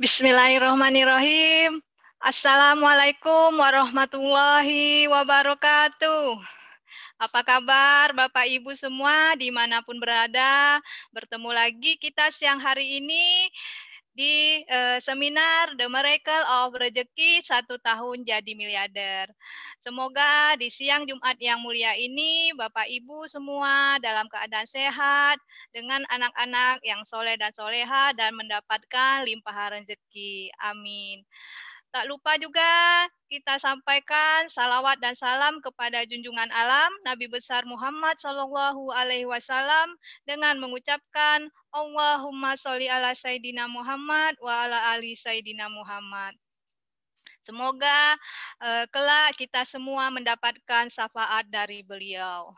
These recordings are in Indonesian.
Bismillahirrahmanirrahim. Assalamualaikum warahmatullahi wabarakatuh. Apa kabar Bapak Ibu semua dimanapun berada? Bertemu lagi kita siang hari ini di seminar The Miracle of Rezeki 1 tahun jadi miliarder. Semoga di siang Jumat yang mulia ini Bapak Ibu semua dalam keadaan sehat dengan anak-anak yang soleh dan soleha dan mendapatkan limpahan rezeki. Amin. Tak lupa juga kita sampaikan salawat dan salam kepada junjungan alam Nabi besar Muhammad Shallallahu Alaihi Wasallam dengan mengucapkan Allahumma sholli ala Sayyidina Muhammad wa ala ali Sayyidina Muhammad. Semoga kelak kita semua mendapatkan syafaat dari beliau.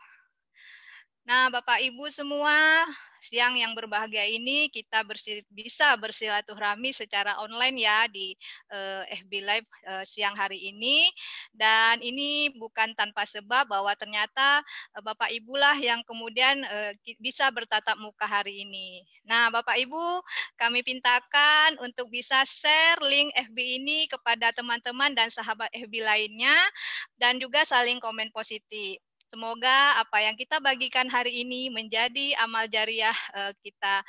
Nah, Bapak Ibu semua, siang yang berbahagia ini kita bisa bersilaturahmi secara online ya di FB Live siang hari ini. Dan ini bukan tanpa sebab bahwa ternyata Bapak Ibu lah yang kemudian bisa bertatap muka hari ini. Nah, Bapak Ibu, kami pintakan untuk bisa share link FB ini kepada teman-teman dan sahabat FB lainnya dan juga saling komen positif. Semoga apa yang kita bagikan hari ini menjadi amal jariah kita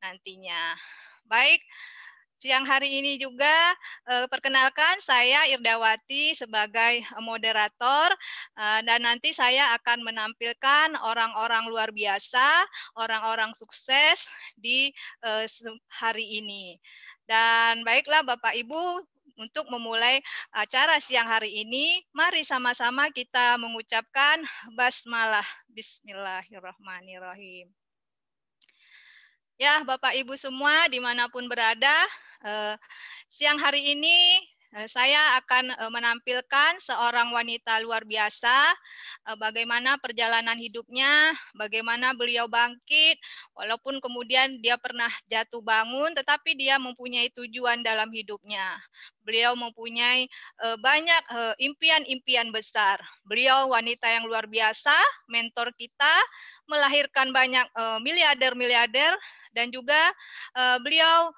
nantinya. Baik, siang hari ini juga perkenalkan saya Irdawati sebagai moderator dan nanti saya akan menampilkan orang-orang luar biasa, orang-orang sukses di hari ini. Dan baiklah Bapak Ibu, untuk memulai acara siang hari ini, mari sama-sama kita mengucapkan basmalah. Bismillahirrahmanirrahim. Ya, Bapak Ibu semua dimanapun berada, siang hari ini saya akan menampilkan seorang wanita luar biasa, bagaimana perjalanan hidupnya, bagaimana beliau bangkit, walaupun kemudian dia pernah jatuh bangun, tetapi dia mempunyai tujuan dalam hidupnya. Beliau mempunyai banyak impian-impian besar. Beliau wanita yang luar biasa, mentor kita, melahirkan banyak miliarder-miliarder, dan juga beliau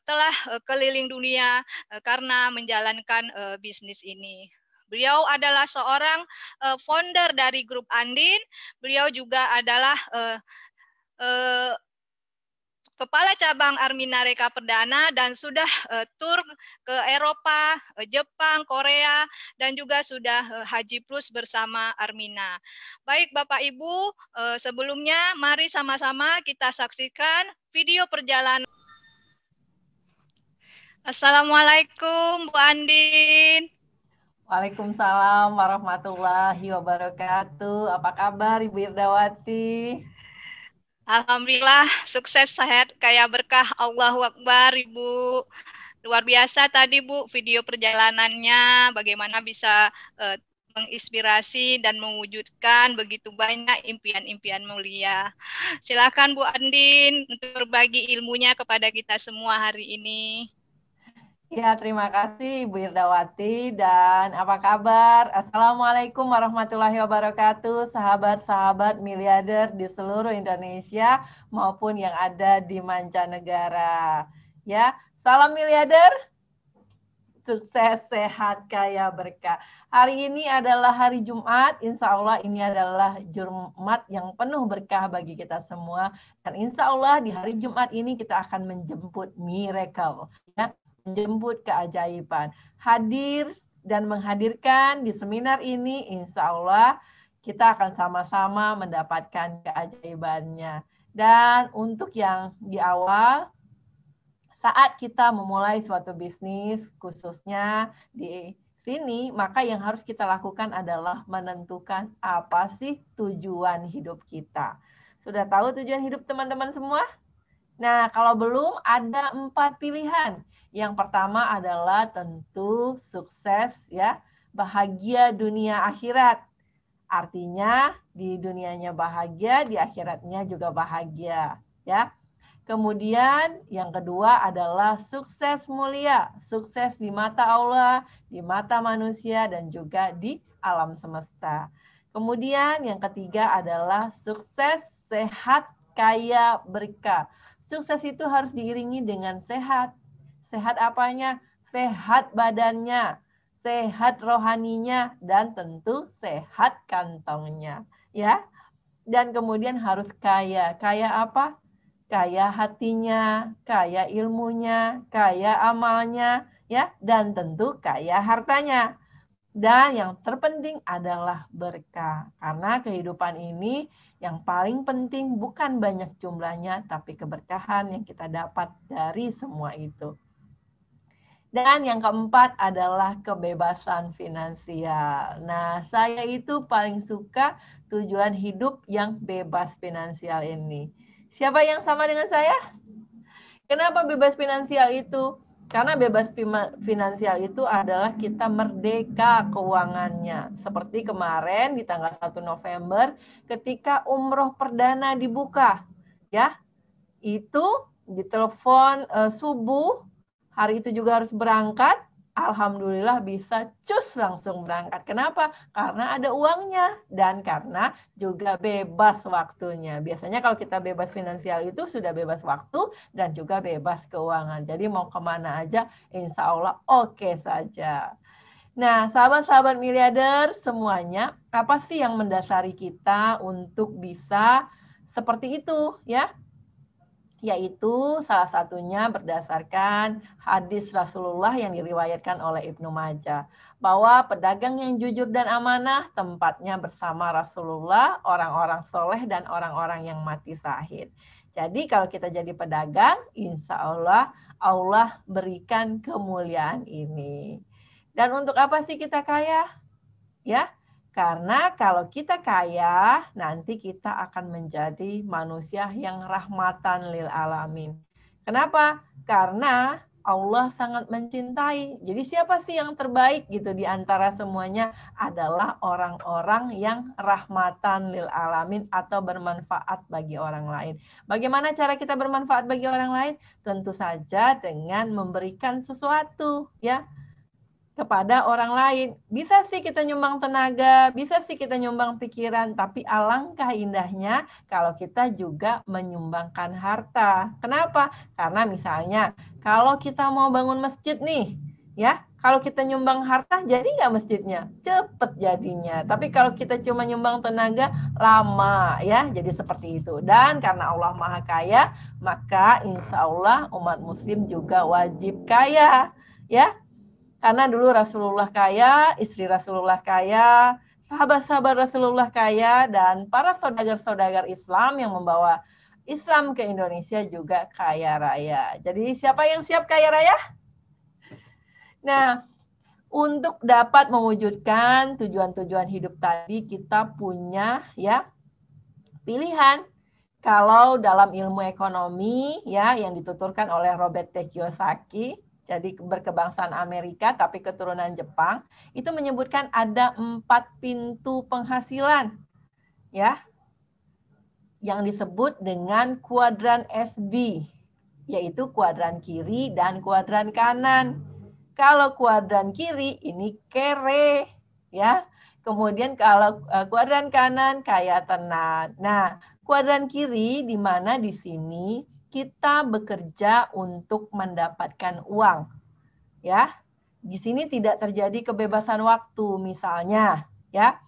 telah keliling dunia karena menjalankan bisnis ini. Beliau adalah seorang founder dari grup Andin. Beliau juga adalah Kepala Cabang Armina Reka Perdana dan sudah tur ke Eropa, Jepang, Korea, dan juga sudah Haji Plus bersama Armina. Baik Bapak Ibu, sebelumnya mari sama-sama kita saksikan video perjalanan. Assalamualaikum Bu Andin. Waalaikumsalam warahmatullahi wabarakatuh. Apa kabar Ibu Irdawati? Alhamdulillah sukses, sehat, kaya berkah. Allahu Akbar Ibu. Luar biasa tadi Bu video perjalanannya, bagaimana bisa menginspirasi dan mewujudkan begitu banyak impian-impian mulia. Silakan Bu Andin untuk berbagi ilmunya kepada kita semua hari ini. Ya, terima kasih Ibu Irdawati dan apa kabar? Assalamualaikum warahmatullahi wabarakatuh, sahabat-sahabat miliarder di seluruh Indonesia maupun yang ada di mancanegara. Ya, salam miliarder. Sukses, sehat, kaya, berkah. Hari ini adalah hari Jumat, insya Allah ini adalah Jumat yang penuh berkah bagi kita semua. Dan insya Allah di hari Jumat ini kita akan menjemput miracle, ya, menjemput keajaiban. Hadir dan menghadirkan di seminar ini, insya Allah kita akan sama-sama mendapatkan keajaibannya. Dan untuk yang di awal, saat kita memulai suatu bisnis, khususnya di sini, maka yang harus kita lakukan adalah menentukan apa sih tujuan hidup kita. Sudah tahu tujuan hidup teman-teman semua? Nah, kalau belum, ada 4 pilihan. Yang pertama adalah tentu sukses, ya, bahagia dunia akhirat. Artinya di dunianya bahagia, di akhiratnya juga bahagia, ya. Kemudian yang kedua adalah sukses mulia, sukses di mata Allah, di mata manusia, dan juga di alam semesta. Kemudian yang ketiga adalah sukses, sehat, kaya, berkah. Sukses itu harus diiringi dengan sehat. Sehat apanya? Sehat badannya, sehat rohaninya, dan tentu sehat kantongnya. Ya, dan kemudian harus kaya. Kaya apa? Kaya hatinya, kaya ilmunya, kaya amalnya, ya, dan tentu kaya hartanya. Dan yang terpenting adalah berkah. Karena kehidupan ini yang paling penting bukan banyak jumlahnya, tapi keberkahan yang kita dapat dari semua itu. Dan yang keempat adalah kebebasan finansial. Nah, saya itu paling suka tujuan hidup yang bebas finansial ini. Siapa yang sama dengan saya? Kenapa bebas finansial itu? Karena bebas finansial itu adalah kita merdeka keuangannya. Seperti kemarin di tanggal 1 November ketika umroh perdana dibuka. Ya, itu ditelepon subuh, hari itu juga harus berangkat. Alhamdulillah bisa cus langsung berangkat. Kenapa? Karena ada uangnya dan karena juga bebas waktunya. Biasanya kalau kita bebas finansial itu sudah bebas waktu dan juga bebas keuangan. Jadi mau kemana aja insya Allah oke saja. Nah, sahabat-sahabat miliarder semuanya, apa sih yang mendasari kita untuk bisa seperti itu ya? Yaitu salah satunya berdasarkan hadis Rasulullah yang diriwayatkan oleh Ibnu Majah, bahwa pedagang yang jujur dan amanah tempatnya bersama Rasulullah, orang-orang soleh dan orang-orang yang mati syahid. Jadi kalau kita jadi pedagang, insya Allah Allah berikan kemuliaan ini. Dan untuk apa sih kita kaya? Ya, karena kalau kita kaya, nanti kita akan menjadi manusia yang rahmatan lil alamin. Kenapa? Karena Allah sangat mencintai. Jadi siapa sih yang terbaik gitu di antara semuanya adalah orang-orang yang rahmatan lil alamin atau bermanfaat bagi orang lain. Bagaimana cara kita bermanfaat bagi orang lain? Tentu saja dengan memberikan sesuatu, ya, kepada orang lain. Bisa sih kita nyumbang tenaga, bisa sih kita nyumbang pikiran, tapi alangkah indahnya kalau kita juga menyumbangkan harta. Kenapa? Karena misalnya kalau kita mau bangun masjid nih, ya, kalau kita nyumbang harta jadi nggak masjidnya? Cepet jadinya. Tapi kalau kita cuma nyumbang tenaga, lama ya. Jadi seperti itu. Dan karena Allah Maha Kaya, maka insya Allah umat muslim juga wajib kaya. Ya, karena dulu Rasulullah kaya, istri Rasulullah kaya, sahabat-sahabat Rasulullah kaya, dan para saudagar-saudagar Islam yang membawa Islam ke Indonesia juga kaya raya. Jadi siapa yang siap kaya raya? Nah, untuk dapat mewujudkan tujuan-tujuan hidup tadi, kita punya ya pilihan. Kalau dalam ilmu ekonomi ya yang dituturkan oleh Robert T. Kiyosaki, jadi berkebangsaan Amerika tapi keturunan Jepang, itu menyebutkan ada 4 pintu penghasilan ya yang disebut dengan kuadran SB, yaitu kuadran kiri dan kuadran kanan. Kalau kuadran kiri ini kere ya. Kemudian kalau kuadran kanan kaya tenan. Nah, kuadran kiri di mana di sini kita bekerja untuk mendapatkan uang. Ya. Di sini tidak terjadi kebebasan waktu misalnya, ya.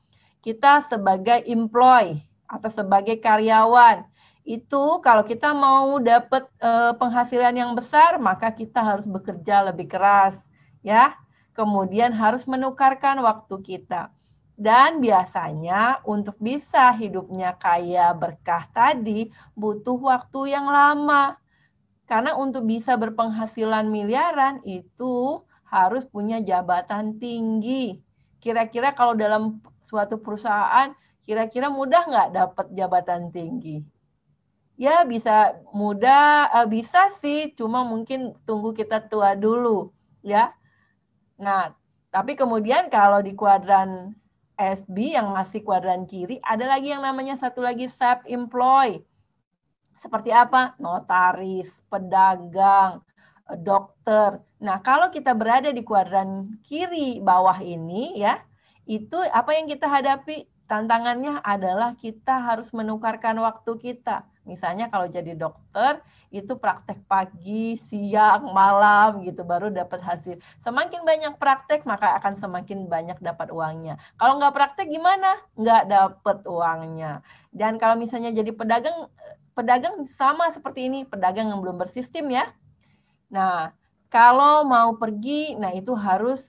Kita sebagai employee atau sebagai karyawan, itu kalau kita mau dapat penghasilan yang besar, maka kita harus bekerja lebih keras, ya. Kemudian harus menukarkan waktu kita. Dan biasanya untuk bisa hidupnya kaya berkah tadi butuh waktu yang lama. Karena untuk bisa berpenghasilan miliaran itu harus punya jabatan tinggi. Kira-kira kalau dalam suatu perusahaan, kira-kira mudah nggak dapat jabatan tinggi? Ya bisa mudah, bisa sih, cuma mungkin tunggu kita tua dulu, ya. Nah, tapi kemudian kalau di kuadran SB yang masih kuadran kiri, ada lagi yang namanya satu lagi self-employed. Seperti apa? Notaris, pedagang, dokter. Nah, kalau kita berada di kuadran kiri bawah ini ya, itu apa yang kita hadapi? Tantangannya adalah kita harus menukarkan waktu kita. Misalnya kalau jadi dokter, itu praktek pagi, siang, malam gitu, baru dapat hasil. Semakin banyak praktek, maka akan semakin banyak dapat uangnya. Kalau nggak praktek gimana? Nggak dapat uangnya. Dan kalau misalnya jadi pedagang, pedagang sama seperti ini, pedagang yang belum bersistem ya. Nah, kalau mau pergi, nah itu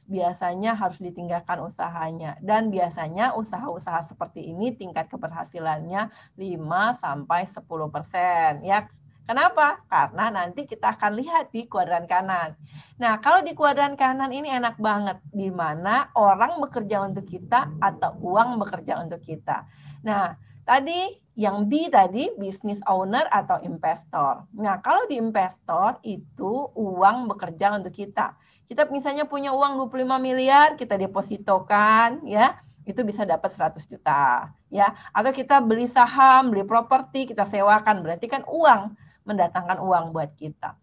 biasanya harus ditinggalkan usahanya. Dan biasanya usaha-usaha seperti ini tingkat keberhasilannya 5-10%. Ya, kenapa? Karena nanti kita akan lihat di kuadran kanan. Nah, kalau di kuadran kanan ini enak banget, di mana orang bekerja untuk kita atau uang bekerja untuk kita. Nah, tadi yang B tadi, business owner atau investor. Nah, kalau di investor itu uang bekerja untuk kita. Kita misalnya punya uang 25 miliar, kita depositokan ya, itu bisa dapat 100 juta ya. Atau kita beli saham, beli properti, kita sewakan, berarti kan uang, mendatangkan uang buat kita.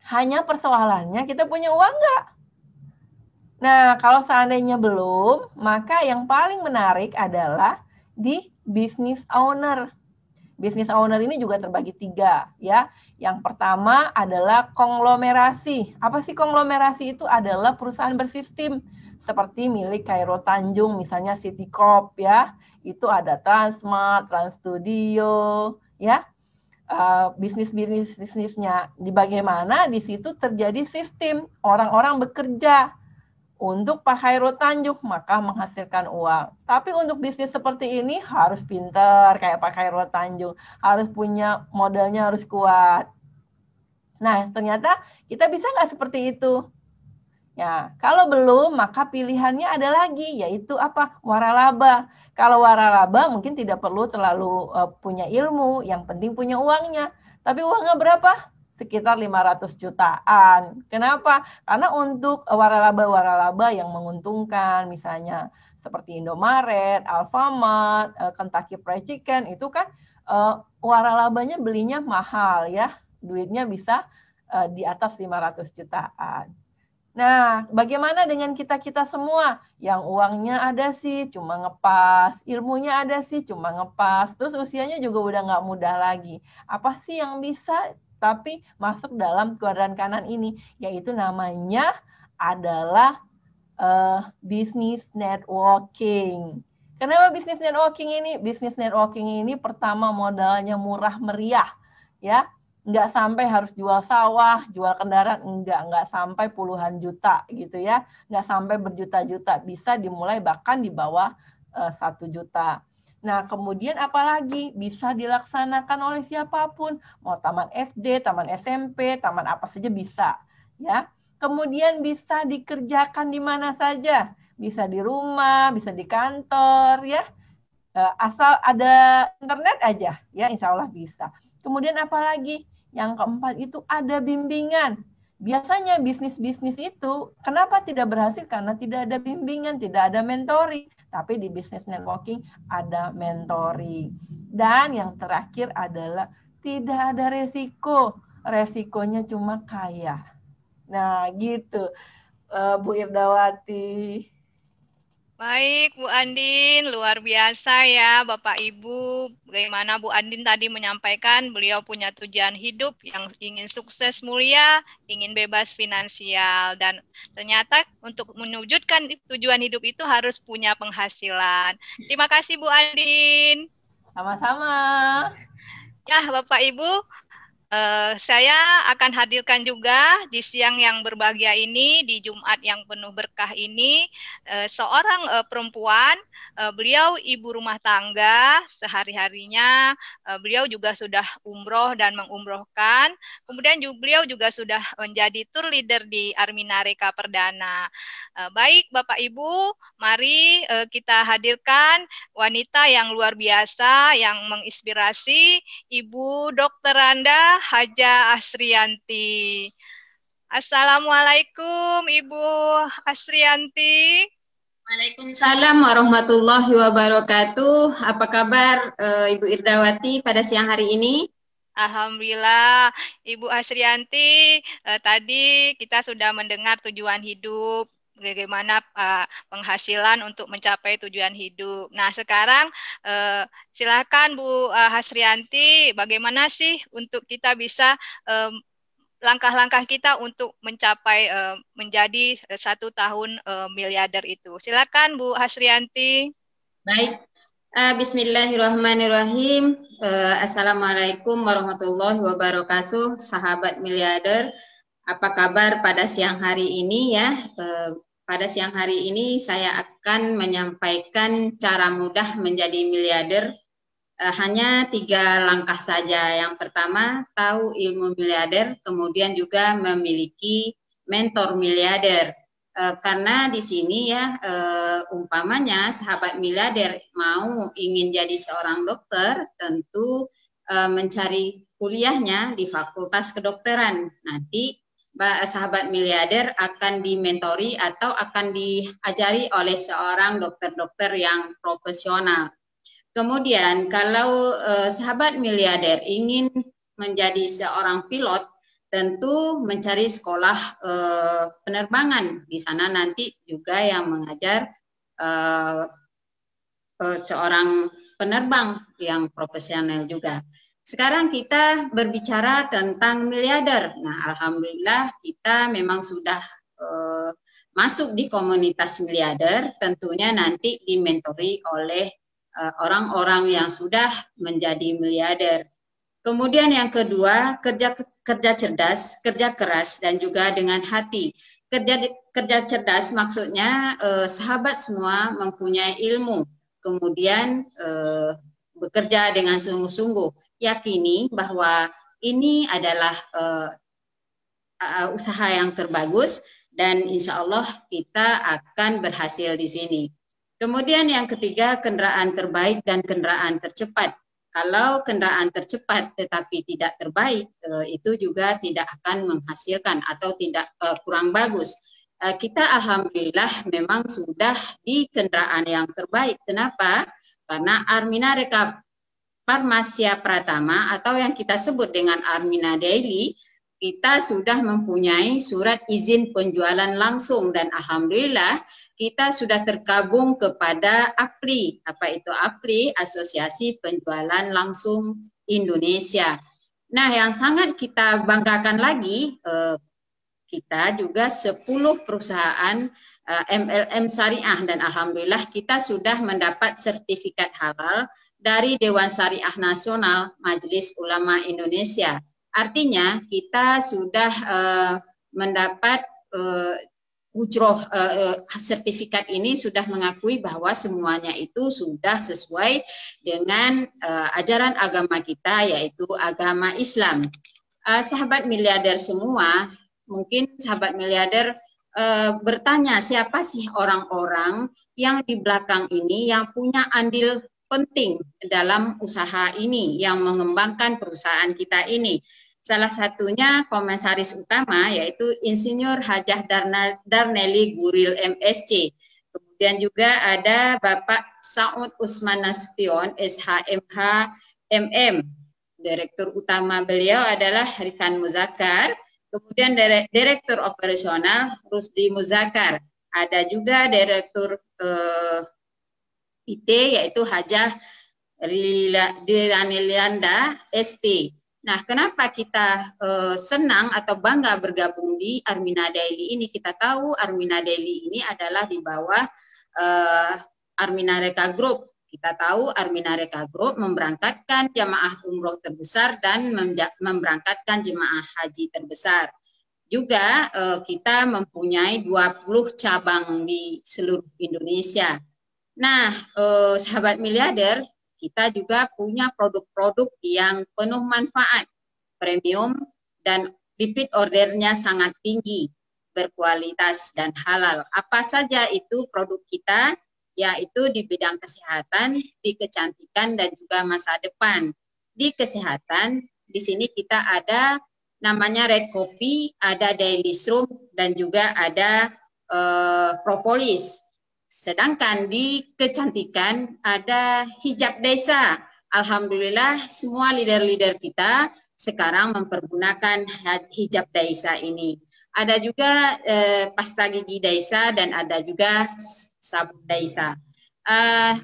Hanya persoalannya kita punya uang nggak? Nah, kalau seandainya belum, maka yang paling menarik adalah di business owner. Business owner ini juga terbagi 3 ya. Yang pertama adalah konglomerasi. Apa sih konglomerasi itu? Adalah perusahaan bersistem seperti milik Khairul Tanjung, misalnya City Corp ya. Itu ada Transmart, Trans Studio ya. Bisnisnya di bagaimana di situ terjadi sistem orang-orang bekerja untuk Pak Khairul Tanjung, maka menghasilkan uang. Tapi untuk bisnis seperti ini harus pintar kayak Pak Khairul Tanjung, harus punya modalnya harus kuat. Nah, ternyata kita bisa nggak seperti itu? Ya, kalau belum, maka pilihannya ada lagi, yaitu apa? Waralaba. Kalau waralaba mungkin tidak perlu terlalu punya ilmu, yang penting punya uangnya. Tapi uangnya berapa? Sekitar 500 jutaan. Kenapa? Karena untuk waralaba-waralaba yang menguntungkan, misalnya seperti Indomaret, Alfamart, Kentucky Fried Chicken, itu kan waralabanya belinya mahal ya. Duitnya bisa di atas 500 jutaan. Nah, bagaimana dengan kita-kita semua yang uangnya ada sih cuma ngepas, ilmunya ada sih cuma ngepas, terus usianya juga udah nggak muda lagi. Apa sih yang bisa tapi masuk dalam kuadran kanan ini? Yaitu namanya adalah business networking. Kenapa business networking ini? Business networking ini pertama modalnya murah meriah, ya. Nggak sampai harus jual sawah, jual kendaraan, nggak sampai puluhan juta gitu ya, nggak sampai berjuta-juta, bisa dimulai bahkan di bawah 1 juta. Nah, kemudian apalagi bisa dilaksanakan oleh siapapun, mau taman SD, taman SMP, taman apa saja bisa, ya. Kemudian bisa dikerjakan di mana saja, bisa di rumah, bisa di kantor, ya. Asal ada internet aja, ya insya Allah bisa. Kemudian apalagi? Yang keempat itu ada bimbingan. Biasanya bisnis-bisnis itu kenapa tidak berhasil? Karena tidak ada bimbingan, tidak ada mentoring. Tapi di business networking ada mentoring. Dan yang terakhir adalah tidak ada resiko. Resikonya cuma kaya. Nah gitu Bu Irdawati. Baik, Bu Andin, luar biasa ya Bapak Ibu. Bagaimana Bu Andin tadi menyampaikan beliau punya tujuan hidup yang ingin sukses mulia, ingin bebas finansial. Dan ternyata untuk mewujudkan tujuan hidup itu harus punya penghasilan. Terima kasih Bu Andin. Sama-sama. Ya Bapak Ibu, saya akan hadirkan juga di siang yang berbahagia ini, di Jumat yang penuh berkah ini, seorang perempuan, beliau ibu rumah tangga, sehari-harinya beliau juga sudah umroh dan mengumrohkan, kemudian beliau juga sudah menjadi tour leader di Arminareka Perdana. Baik Bapak Ibu, mari kita hadirkan wanita yang luar biasa, yang menginspirasi, Ibu Dr. Randa Haja Asrianti. Assalamualaikum Ibu Asrianti. Waalaikumsalam warahmatullahi wabarakatuh. Apa kabar Ibu Irdawati pada siang hari ini? Alhamdulillah Ibu Asrianti, tadi kita sudah mendengar tujuan hidup bagaimana penghasilan untuk mencapai tujuan hidup. Nah, sekarang silakan Bu Hasrianti, bagaimana sih untuk kita bisa langkah-langkah kita untuk mencapai menjadi 1 tahun miliarder itu. Silakan Bu Hasrianti. Baik, bismillahirrahmanirrahim. Assalamualaikum warahmatullahi wabarakatuh, sahabat miliarder. Apa kabar pada siang hari ini ya? Pada siang hari ini saya akan menyampaikan cara mudah menjadi miliarder. Hanya 3 langkah saja. Yang pertama, tahu ilmu miliarder, kemudian juga memiliki mentor miliarder. Karena di sini ya, umpamanya sahabat miliarder ingin jadi seorang dokter, tentu mencari kuliahnya di Fakultas Kedokteran. Nanti sahabat miliarder akan dimentori atau akan diajari oleh seorang dokter-dokter yang profesional. Kemudian kalau sahabat miliarder ingin menjadi seorang pilot, tentu mencari sekolah penerbangan. Di sana nanti juga yang mengajar seorang penerbang yang profesional juga. Sekarang kita berbicara tentang miliarder. Nah, alhamdulillah kita memang sudah masuk di komunitas miliarder, tentunya nanti dimentori oleh orang-orang yang sudah menjadi miliarder. Kemudian yang kedua, kerja cerdas, kerja keras, dan juga dengan hati. Kerja cerdas maksudnya sahabat semua mempunyai ilmu, kemudian bekerja dengan sungguh-sungguh. Yakini bahwa ini adalah usaha yang terbagus dan insya Allah kita akan berhasil di sini. Kemudian yang ketiga, kendaraan terbaik dan kendaraan tercepat. Kalau kendaraan tercepat tetapi tidak terbaik, itu juga tidak akan menghasilkan atau tidak kurang bagus. Kita alhamdulillah memang sudah di kendaraan yang terbaik. Kenapa? Karena Armina Reka Farmasia Pratama atau yang kita sebut dengan Armina Daily, kita sudah mempunyai surat izin penjualan langsung dan alhamdulillah kita sudah tergabung kepada APLI. Apa itu APLI? Asosiasi Penjualan Langsung Indonesia. Nah, yang sangat kita banggakan lagi, kita juga 10 perusahaan MLM Syariah dan alhamdulillah kita sudah mendapat sertifikat halal dari Dewan Syariah Nasional Majelis Ulama Indonesia. Artinya kita sudah mendapat ujroh sertifikat ini sudah mengakui bahwa semuanya itu sudah sesuai dengan ajaran agama kita, yaitu agama Islam. Sahabat miliarder semua, mungkin sahabat miliarder bertanya siapa sih orang-orang yang di belakang ini yang punya andil penting dalam usaha ini yang mengembangkan perusahaan kita ini. Salah satunya komisaris utama yaitu Insinyur Hajah Darneli Guril MSc. Kemudian juga ada Bapak Saud Usman Nasution SHMH MM. Direktur utama beliau adalah Rikan Muzakkar. Kemudian Direktur Operasional Rusdi Muzakkar. Ada juga Direktur IT yaitu Hajah Diranilianda ST. Nah, kenapa kita senang atau bangga bergabung di Armina Daily ini? Kita tahu Armina Daily ini adalah di bawah Armina Reka Group. Kita tahu Armina Reka Group memberangkatkan jamaah umroh terbesar dan memberangkatkan jemaah haji terbesar. Juga kita mempunyai 20 cabang di seluruh Indonesia. Nah, sahabat miliarder, kita juga punya produk-produk yang penuh manfaat, premium, dan repeat ordernya sangat tinggi, berkualitas, dan halal. Apa saja itu produk kita? Yaitu di bidang kesehatan, di kecantikan, dan juga masa depan. Di kesehatan, di sini kita ada namanya Red Coffee, ada Daily Shroom, dan juga ada Propolis. Sedangkan di kecantikan ada hijab desa. Alhamdulillah semua leader-leader kita sekarang mempergunakan hijab desa ini. Ada juga pasta gigi Daisa dan ada juga sabun Daisa.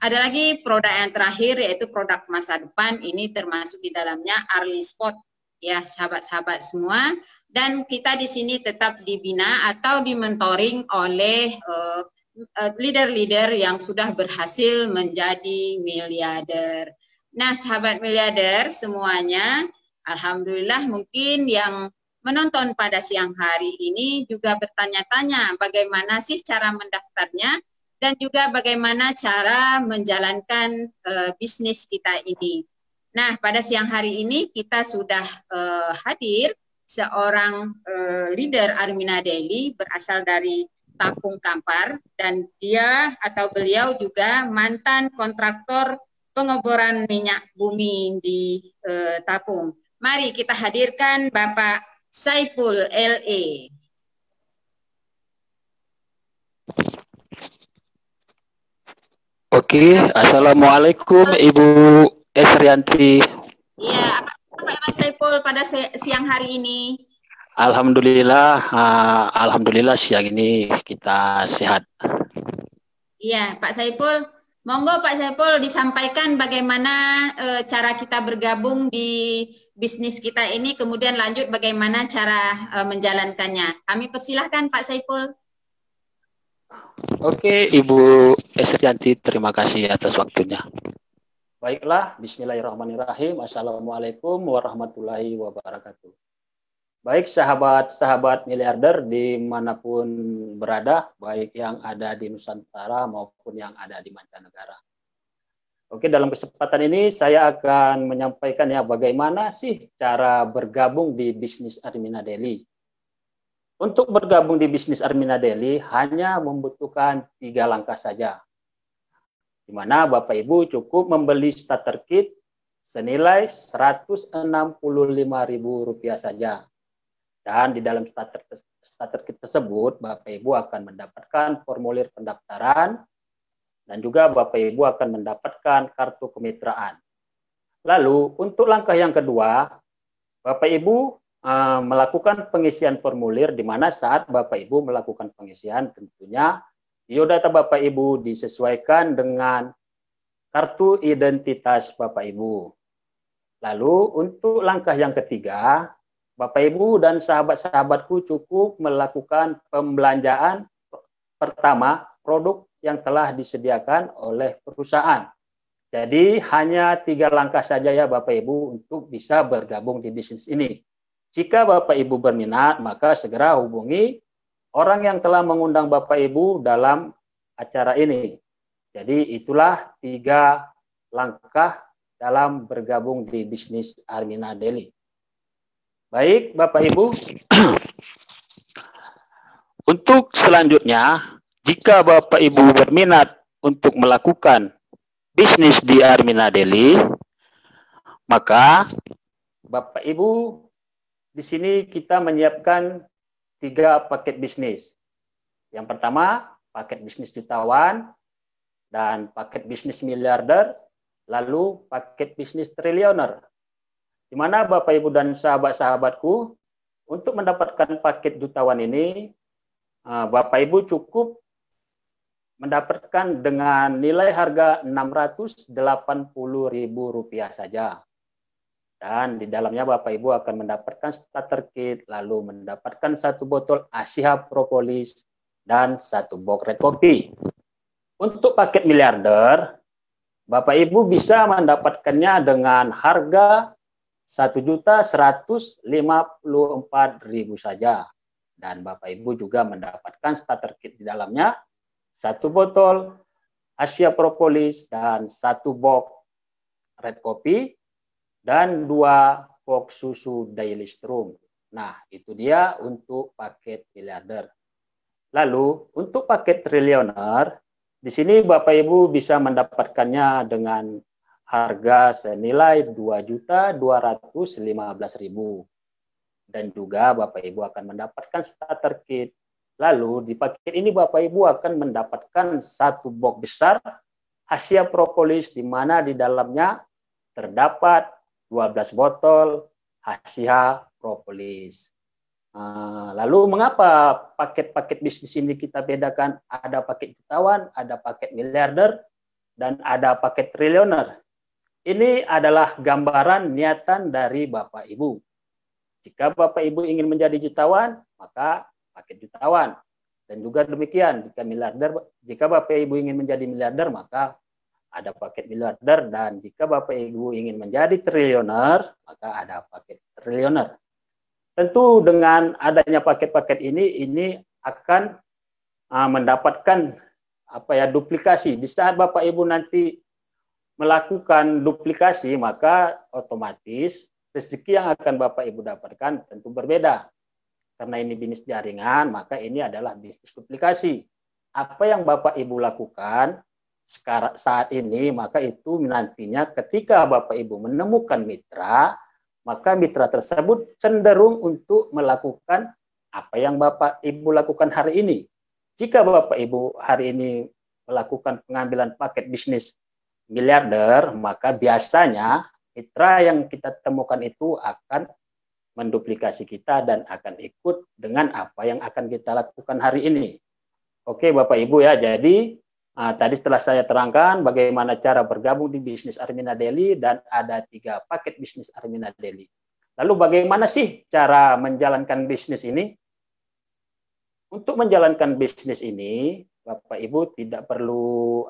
Ada lagi produk yang terakhir yaitu produk masa depan. Ini termasuk di dalamnya Early Spot ya sahabat-sahabat semua. Dan kita di sini tetap dibina atau dimentoring oleh leader-leader yang sudah berhasil menjadi miliarder. Nah, sahabat miliarder semuanya, alhamdulillah mungkin yang menonton pada siang hari ini juga bertanya-tanya bagaimana sih cara mendaftarnya dan juga bagaimana cara menjalankan bisnis kita ini. Nah, pada siang hari ini kita sudah hadir seorang leader Armina Daily berasal dari Tapung Kampar dan dia atau beliau juga mantan kontraktor pengeboran minyak bumi di Tapung. Mari kita hadirkan Bapak Saipul LE. Oke, Assalamualaikum Ibu Esrianti. Iya, apa kabar Pak Saipul pada siang hari ini? Alhamdulillah, alhamdulillah siang ini kita sehat. Iya, Pak Saipul, monggo Pak Saipul disampaikan bagaimana cara kita bergabung di bisnis kita ini, kemudian lanjut bagaimana cara menjalankannya. Kami persilahkan Pak Saipul. Oke, Ibu Esrianti, terima kasih atas waktunya. Baiklah, bismillahirrahmanirrahim. Assalamualaikum warahmatullahi wabarakatuh. Baik sahabat-sahabat miliarder dimanapun berada, baik yang ada di Nusantara maupun yang ada di mancanegara. Oke, dalam kesempatan ini saya akan menyampaikan ya bagaimana sih cara bergabung di bisnis Armina Daily. Untuk bergabung di bisnis Armina Daily hanya membutuhkan 3 langkah saja. Di mana Bapak Ibu cukup membeli starter kit senilai Rp165.000 saja. Dan di dalam starter kit tersebut, Bapak Ibu akan mendapatkan formulir pendaftaran dan juga Bapak Ibu akan mendapatkan kartu kemitraan. Lalu untuk langkah yang kedua, Bapak Ibu melakukan pengisian formulir di mana saat Bapak Ibu melakukan pengisian tentunya biodata Bapak Ibu disesuaikan dengan kartu identitas Bapak Ibu. Lalu untuk langkah yang ketiga, Bapak Ibu dan sahabat-sahabatku cukup melakukan pembelanjaan pertama produk yang telah disediakan oleh perusahaan. Jadi hanya 3 langkah saja ya Bapak Ibu untuk bisa bergabung di bisnis ini. Jika Bapak Ibu berminat, maka segera hubungi orang yang telah mengundang Bapak Ibu dalam acara ini. Jadi itulah 3 langkah dalam bergabung di bisnis Armina Daily. Baik Bapak Ibu, untuk selanjutnya, jika Bapak Ibu berminat untuk melakukan bisnis di Armina Daily, maka Bapak Ibu di sini kita menyiapkan 3 paket bisnis. Yang pertama, paket bisnis jutawan, dan paket bisnis miliarder, lalu paket bisnis triliuner. Di mana Bapak Ibu dan sahabat-sahabatku, untuk mendapatkan paket jutawan ini, Bapak Ibu cukup mendapatkan dengan nilai harga Rp680.000 saja. Dan di dalamnya Bapak Ibu akan mendapatkan starter kit, lalu mendapatkan 1 botol Asia Propolis dan 1 box red kopi. Untuk paket miliarder, Bapak Ibu bisa mendapatkannya dengan harga Rp1.154.000 saja. Dan Bapak Ibu juga mendapatkan starter kit di dalamnya 1 botol Asia Propolis dan 1 box red kopi dan 2 box susu Daily Strum. Nah, itu dia untuk paket miliarder. Lalu, untuk paket triliuner, di sini Bapak Ibu bisa mendapatkannya dengan harga senilai Rp2.215.000. Dan juga Bapak Ibu akan mendapatkan starter kit. Lalu, di paket ini Bapak Ibu akan mendapatkan 1 box besar Asia Propolis, di mana di dalamnya terdapat 12 botol Asia Propolis. Lalu mengapa paket-paket bisnis ini kita bedakan? Ada paket jutawan, ada paket miliarder, dan ada paket triliuner. Ini adalah gambaran niatan dari Bapak Ibu. Jika Bapak Ibu ingin menjadi jutawan, maka paket jutawan. Dan juga demikian, jika Bapak Ibu ingin menjadi miliarder, maka ada paket miliarder. Dan jika Bapak Ibu ingin menjadi triliuner, maka ada paket triliuner. Tentu dengan adanya paket-paket ini akan mendapatkan duplikasi. Di saat Bapak Ibu nanti melakukan duplikasi, maka otomatis rezeki yang akan Bapak Ibu dapatkan tentu berbeda. Karena ini bisnis jaringan, maka ini adalah bisnis duplikasi. Apa yang Bapak Ibu lakukan saat ini, maka itu nantinya ketika Bapak Ibu menemukan mitra, maka mitra tersebut cenderung untuk melakukan apa yang Bapak Ibu lakukan hari ini. Jika Bapak Ibu hari ini melakukan pengambilan paket bisnis miliarder, maka biasanya mitra yang kita temukan itu akan menduplikasi kita dan akan ikut dengan apa yang akan kita lakukan hari ini. Oke Bapak Ibu ya, jadi tadi setelah saya terangkan bagaimana cara bergabung di bisnis Armina Daily dan ada 3 paket bisnis Armina Daily. Lalu bagaimana sih cara menjalankan bisnis ini? Untuk menjalankan bisnis ini, Bapak Ibu tidak perlu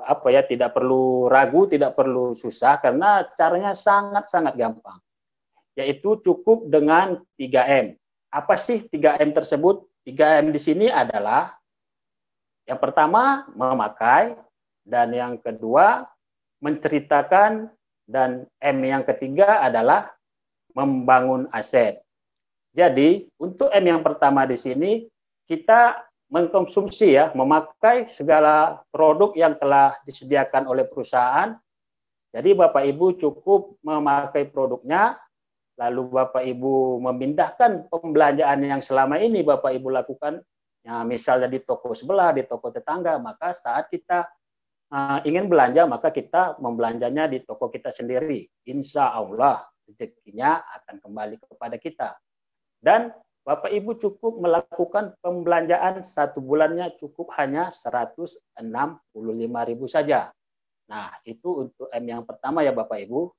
ragu, tidak perlu susah karena caranya sangat-sangat gampang. Yaitu cukup dengan 3M. Apa sih 3M tersebut? 3M di sini adalah yang pertama, memakai, dan yang kedua, menceritakan, dan M yang ketiga adalah membangun aset. Jadi, untuk M yang pertama di sini, kita mengkonsumsi ya, memakai segala produk yang telah disediakan oleh perusahaan. Jadi, Bapak Ibu cukup memakai produknya, lalu Bapak Ibu memindahkan pembelanjaan yang selama ini Bapak Ibu lakukan, ya, misalnya di toko sebelah, di toko tetangga, maka saat kita ingin belanja, maka kita membelanjanya di toko kita sendiri. Insya Allah rezekinya akan kembali kepada kita. Dan Bapak Ibu cukup melakukan pembelanjaan 1 bulannya cukup hanya 165.000 saja. Nah, itu untuk M yang pertama ya Bapak Ibu.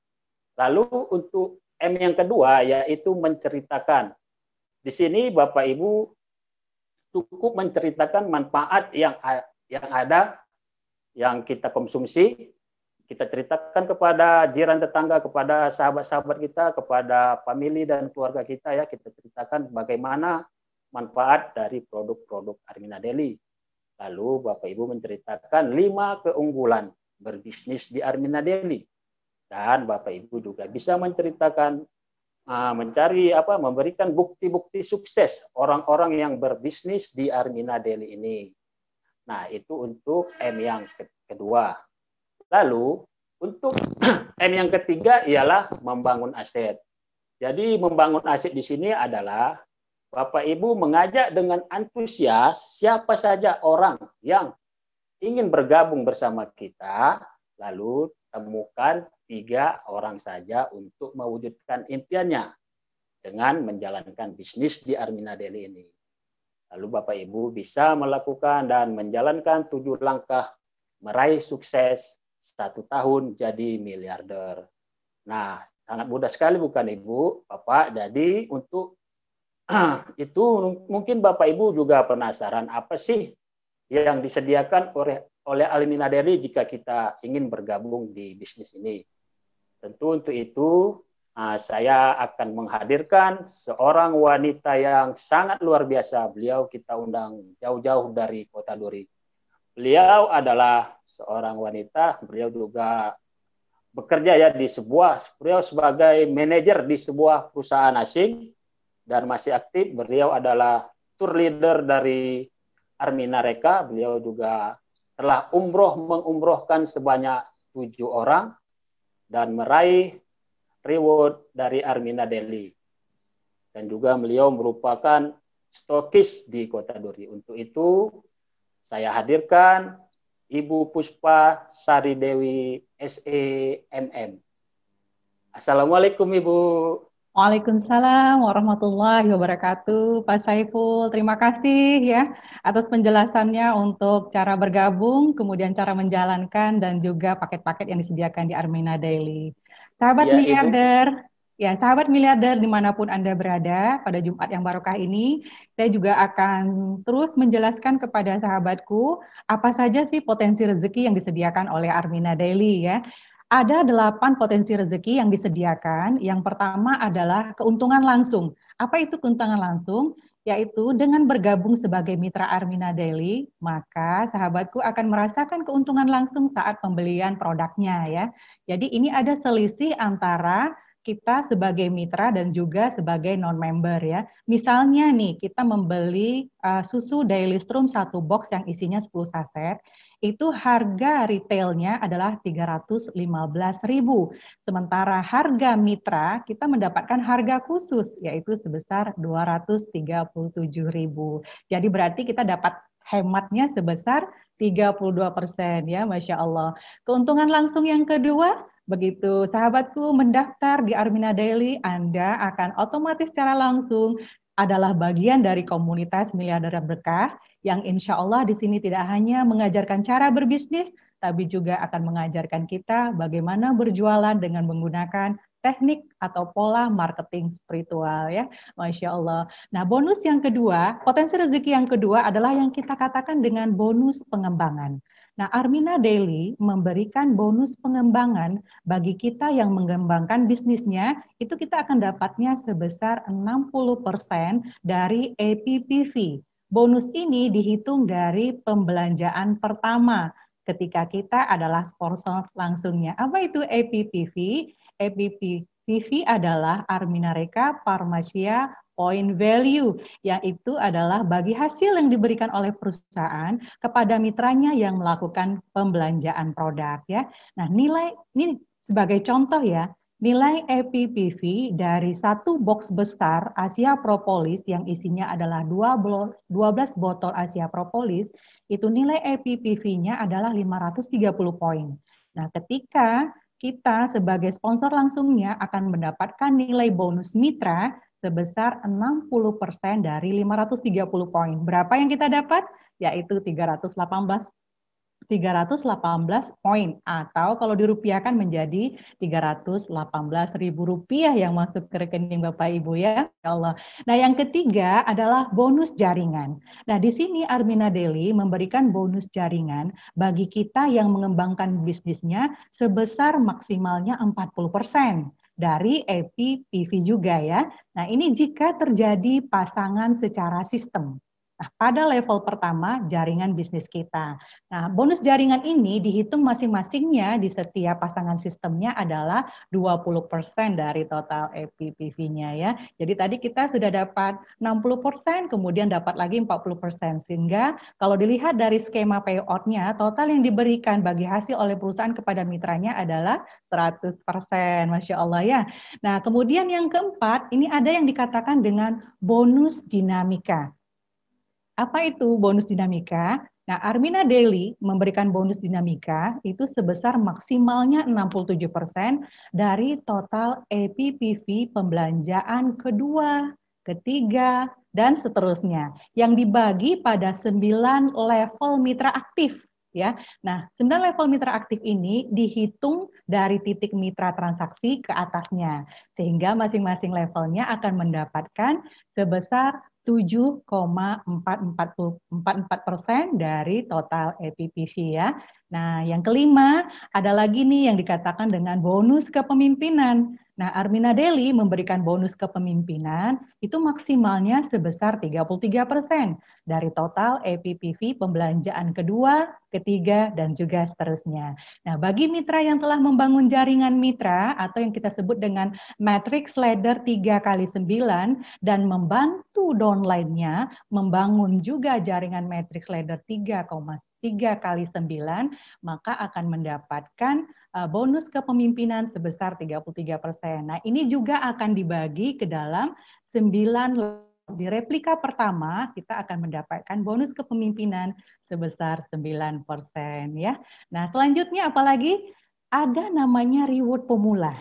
Lalu untuk M yang kedua yaitu menceritakan. Di sini Bapak Ibu cukup menceritakan manfaat yang ada, yang kita konsumsi, kita ceritakan kepada jiran tetangga, kepada sahabat-sahabat kita, kepada famili dan keluarga kita ya, kita ceritakan bagaimana manfaat dari produk-produk Armina Daily. Lalu Bapak Ibu menceritakan 5 keunggulan berbisnis di Armina Daily. Dan Bapak Ibu juga bisa menceritakan memberikan bukti-bukti sukses orang-orang yang berbisnis di Armina Daily ini. Nah, itu untuk M yang kedua. Lalu, untuk M yang ketiga ialah membangun aset. Jadi, membangun aset di sini adalah Bapak Ibu mengajak dengan antusias siapa saja orang yang ingin bergabung bersama kita, lalu temukan 3 orang saja untuk mewujudkan impiannya dengan menjalankan bisnis di Armina Daily ini. Lalu Bapak Ibu bisa melakukan dan menjalankan 7 langkah meraih sukses 1 tahun jadi miliarder. Nah, sangat mudah sekali bukan Ibu, Bapak? Jadi untuk itu mungkin Bapak Ibu juga penasaran apa sih yang disediakan oleh Armina Daily jika kita ingin bergabung di bisnis ini. Tentu untuk itu saya akan menghadirkan seorang wanita yang sangat luar biasa. Beliau kita undang jauh-jauh dari Kota Duri. Beliau adalah seorang wanita, beliau juga bekerja ya beliau sebagai manajer di sebuah perusahaan asing dan masih aktif. Beliau adalah tour leader dari Armina Reka. Beliau juga telah mengumrohkan sebanyak 7 orang dan meraih reward dari Armina Daily. Dan juga beliau merupakan stokis di Kota Duri. Untuk itu, saya hadirkan Ibu Puspa Sari Dewi SEMM. Assalamualaikum Ibu. Waalaikumsalam warahmatullahi wabarakatuh. Pak Saiful, terima kasih ya atas penjelasannya untuk cara bergabung, kemudian cara menjalankan, dan juga paket-paket yang disediakan di Armina Daily. Sahabat Ya, Ibu. sahabat miliarder dimanapun Anda berada, pada Jumat yang barokah ini, saya juga akan terus menjelaskan kepada sahabatku apa saja sih potensi rezeki yang disediakan oleh Armina Daily ya. Ada 8 potensi rezeki yang disediakan. Yang pertama adalah keuntungan langsung. Apa itu keuntungan langsung? Yaitu dengan bergabung sebagai mitra Armina Daily, maka sahabatku akan merasakan keuntungan langsung saat pembelian produknya ya. Jadi ini ada selisih antara kita sebagai mitra dan juga sebagai non-member ya. Misalnya nih, kita membeli susu Daily Strum 1 box yang isinya 10 saset, itu harga retailnya adalah 315.000. Sementara harga mitra kita mendapatkan harga khusus yaitu sebesar 237.000. Jadi berarti kita dapat hematnya sebesar 32% ya, Masya Allah. Keuntungan langsung yang kedua, begitu sahabatku mendaftar di Armina Daily, Anda akan otomatis secara langsung adalah bagian dari komunitas miliarder berkah yang insya Allah di sini tidak hanya mengajarkan cara berbisnis, tapi juga akan mengajarkan kita bagaimana berjualan dengan menggunakan teknik atau pola marketing spiritual ya, Masya Allah. Nah, bonus yang kedua, potensi rezeki yang kedua adalah yang kita katakan dengan bonus pengembangan. Nah, Armina Daily memberikan bonus pengembangan bagi kita yang mengembangkan bisnisnya, itu kita akan dapatnya sebesar 60% dari APPV. Bonus ini dihitung dari pembelanjaan pertama ketika kita adalah sponsor langsungnya. Apa itu APPV? APPV adalah Armina Reka Pharmacia Point Value, yaitu adalah bagi hasil yang diberikan oleh perusahaan kepada mitranya yang melakukan pembelanjaan produk ya. Nah, nilai ini sebagai contoh ya. Nilai APPV dari satu box besar Asia Propolis yang isinya adalah 12 botol Asia Propolis, itu nilai APPV-nya adalah 530 poin. Nah, ketika kita sebagai sponsor langsungnya akan mendapatkan nilai bonus mitra sebesar 60% dari 530 poin. Berapa yang kita dapat? Yaitu 318 poin atau kalau dirupiahkan menjadi 318.000 rupiah yang masuk ke rekening Bapak Ibu ya. Ya Allah. Nah, yang ketiga adalah bonus jaringan. Nah, di sini Armina Daily memberikan bonus jaringan bagi kita yang mengembangkan bisnisnya sebesar maksimalnya 40% dari APPV juga ya. Nah, ini jika terjadi pasangan secara sistem. Nah, pada level pertama, jaringan bisnis kita. Nah, bonus jaringan ini dihitung masing-masingnya di setiap pasangan sistemnya adalah 20% dari total APPV-nya ya. Jadi tadi kita sudah dapat 60%, kemudian dapat lagi 40%. Sehingga kalau dilihat dari skema payout-nya, total yang diberikan bagi hasil oleh perusahaan kepada mitranya adalah 100%. Masya Allah ya. Nah, kemudian yang keempat, ini ada yang dikatakan dengan bonus dinamika. Apa itu bonus dinamika? Nah, Armina Daily memberikan bonus dinamika itu sebesar maksimalnya 67% dari total APPV pembelanjaan kedua, ketiga, dan seterusnya. Yang dibagi pada 9 level mitra aktif. Ya, nah 9 level mitra aktif ini dihitung dari titik mitra transaksi ke atasnya. Sehingga masing-masing levelnya akan mendapatkan sebesar 7,444% dari total APPV ya. Nah, yang kelima ada lagi nih yang dikatakan dengan bonus kepemimpinan. Nah, Armina Daily memberikan bonus kepemimpinan itu maksimalnya sebesar 33% dari total APPV pembelanjaan kedua, ketiga, dan juga seterusnya. Nah, bagi mitra yang telah membangun jaringan mitra atau yang kita sebut dengan matrix ladder 3x9 dan membantu downline-nya membangun juga jaringan matrix ladder 3,3x9, maka akan mendapatkan bonus kepemimpinan sebesar 33%. Nah, ini juga akan dibagi ke dalam 9. Di replika pertama, kita akan mendapatkan bonus kepemimpinan sebesar 9% ya. Nah, selanjutnya apalagi? Ada namanya reward pemula.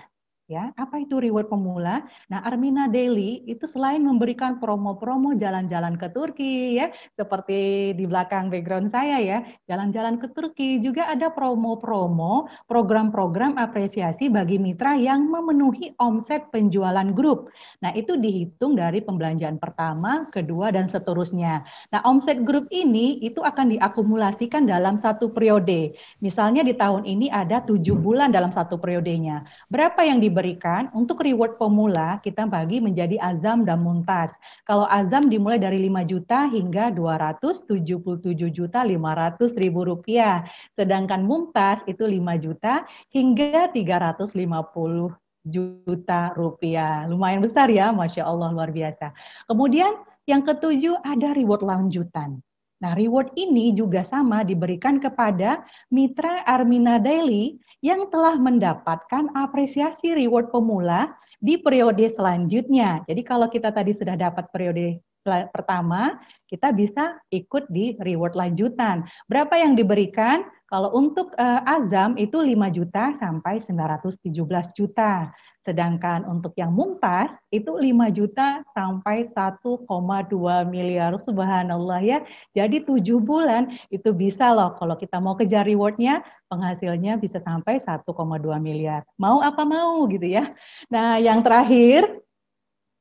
Ya, apa itu reward pemula? Nah, Armina Daily itu selain memberikan promo-promo jalan-jalan ke Turki ya, seperti di belakang background saya ya, jalan-jalan ke Turki, juga ada promo-promo, program-program apresiasi bagi mitra yang memenuhi omset penjualan grup. Nah, itu dihitung dari pembelanjaan pertama, kedua, dan seterusnya. Nah, omset grup ini itu akan diakumulasikan dalam satu periode. Misalnya di tahun ini ada 7 bulan dalam satu periodenya. Berapa yang diberikan? Untuk reward pemula kita bagi menjadi azam dan muntas. Kalau azam dimulai dari 5 juta hingga 277.500.000 rupiah. Sedangkan mumtaz itu 5 juta hingga 350 juta rupiah. Lumayan besar ya, Masya Allah, luar biasa. Kemudian yang ketujuh ada reward lanjutan. Nah, reward ini juga sama diberikan kepada mitra Armina Daily yang telah mendapatkan apresiasi reward pemula di periode selanjutnya. Jadi kalau kita tadi sudah dapat periode pertama, kita bisa ikut di reward lanjutan. Berapa yang diberikan? Kalau untuk azam itu 5 juta sampai 917 juta. Sedangkan untuk yang mumtaz itu 5 juta sampai 1,2 miliar. Subhanallah ya. Jadi 7 bulan itu bisa loh kalau kita mau kejar rewardnya, penghasilnya bisa sampai 1,2 miliar. Mau apa mau gitu ya. Nah yang terakhir,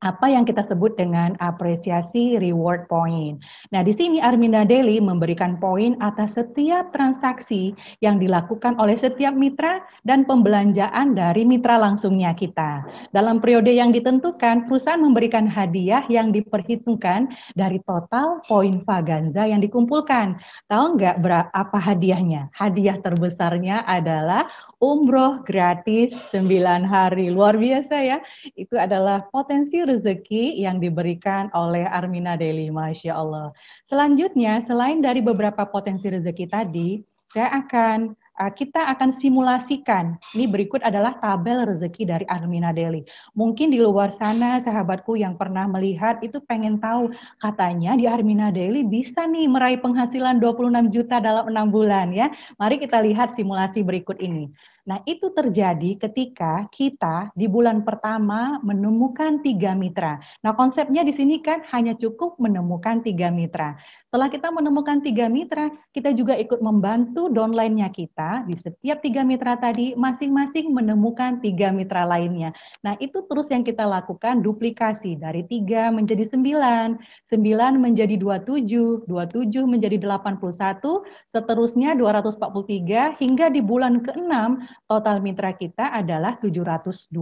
apa yang kita sebut dengan apresiasi reward point. Nah, di sini Armina Daily memberikan poin atas setiap transaksi yang dilakukan oleh setiap mitra dan pembelanjaan dari mitra langsungnya kita. Dalam periode yang ditentukan, perusahaan memberikan hadiah yang diperhitungkan dari total poin Faganza yang dikumpulkan. Tahu nggak apa hadiahnya? Hadiah terbesarnya adalah umroh gratis 9 hari. Luar biasa ya. Itu adalah potensi rezeki yang diberikan oleh Armina Daily, Masya Allah. Selanjutnya, selain dari beberapa potensi rezeki tadi, kita akan simulasikan. Ini berikut adalah tabel rezeki dari Armina Daily. Mungkin di luar sana sahabatku yang pernah melihat itu pengen tahu, katanya di Armina Daily bisa nih meraih penghasilan 26 juta dalam 6 bulan ya. Mari kita lihat simulasi berikut ini. Nah, itu terjadi ketika kita di bulan pertama menemukan 3 mitra. Nah, konsepnya di sini kan hanya cukup menemukan 3 mitra. Setelah kita menemukan 3 mitra, kita juga ikut membantu downline-nya kita di setiap 3 mitra tadi masing-masing menemukan 3 mitra lainnya. Nah, itu terus yang kita lakukan duplikasi dari 3 menjadi 9, 9 menjadi 27, 27 menjadi 81, seterusnya 243 hingga di bulan ke-6 total mitra kita adalah 729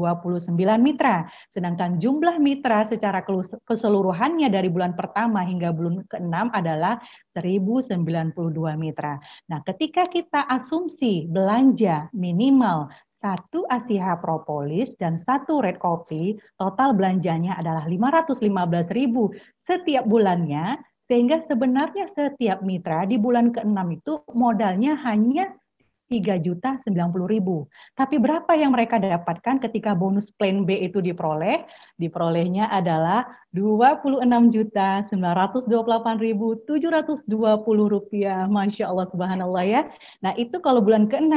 mitra. Sedangkan jumlah mitra secara keseluruhannya dari bulan pertama hingga bulan ke-6 adalah 1092 mitra. Nah, ketika kita asumsi belanja minimal 1 Asiha Propolis dan 1 Red Coffee, total belanjanya adalah 515.000 setiap bulannya, sehingga sebenarnya setiap mitra di bulan ke-6 itu modalnya hanya 3.090.000. Tapi berapa yang mereka dapatkan ketika bonus plan B itu diperoleh? Diperolehnya adalah 26.928.720 rupiah. Masya Allah, subhanallah ya. Nah itu kalau bulan ke-6,